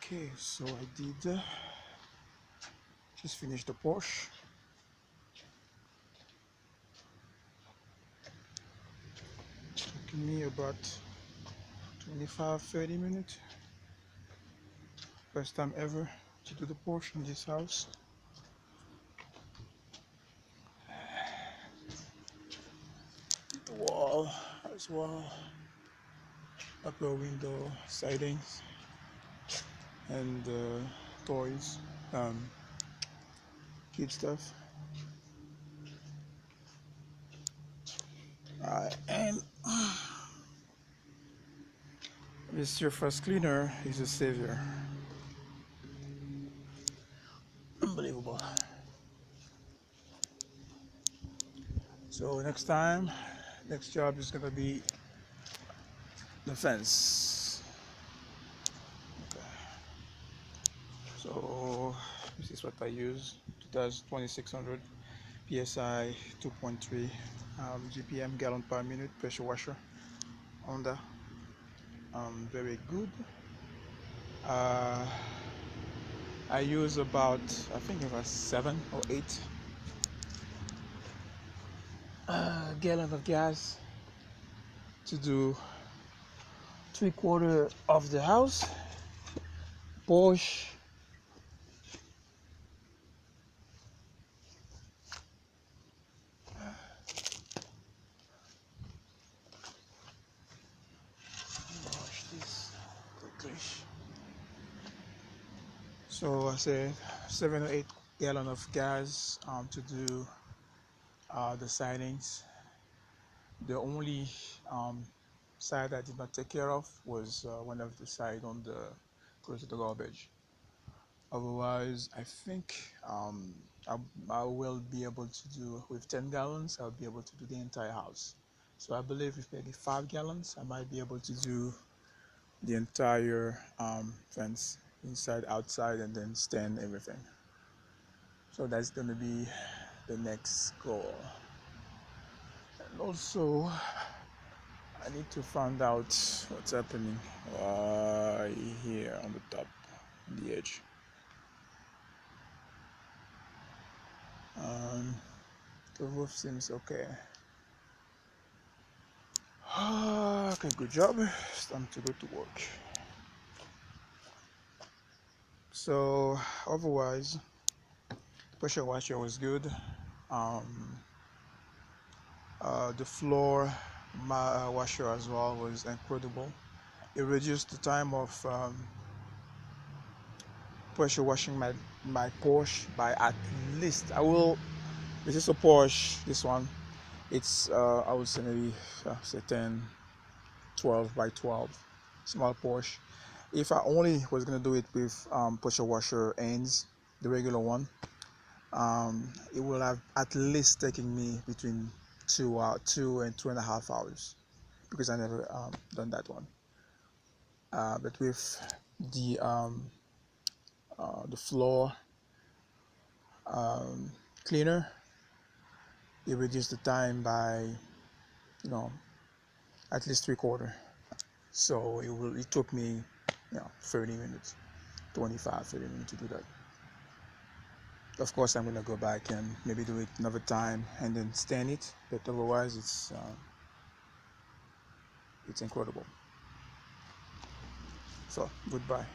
Okay, so I did just finish the porch. Took me about 25-30 minutes. First time ever to do the porch in this house. The wall as well, upper window sidings, and toys, kid stuff. And this your first cleaner is a savior. Unbelievable. So next job is gonna be the fence. Okay. So this is what I use. It does 2600 psi, 2.3 GPM, gallon per minute, pressure washer. Honda, very good. I use about, I think it was 7 or 8 gallon of gas to do 3/4 of the house. Porch, wash this quickly. So I said 7 or 8 gallon of gas to do the sidings. The only side I did not take care of was one of the side on the close to the garbage. Otherwise, I think I will be able to do with 10 gallons. I'll be able to do the entire house. So I believe with maybe 5 gallons, I might be able to do the entire fence, inside, outside, and then stand everything. So that's gonna be the next goal. And also, I need to find out what's happening right here on the top, on the edge. The roof seems okay. Okay, good job. It's time to go to work. So otherwise, pressure washer was good. The floor washer as well was incredible. It reduced the time of pressure washing my porch by at least, this is a Porsche, this one. It's I would say maybe say 10, 12 by 12, small Porsche. If I only was gonna do it with pressure washer ends, the regular one, it will have at least taken me between 2 and 2.5 hours, because I never done that one. But with the floor cleaner, it reduced the time by, at least 3/4. So it took me 30 minutes, 25-30 minutes to do that. Of course, I'm gonna go back and maybe do it another time and then stand it, but otherwise it's incredible. So goodbye.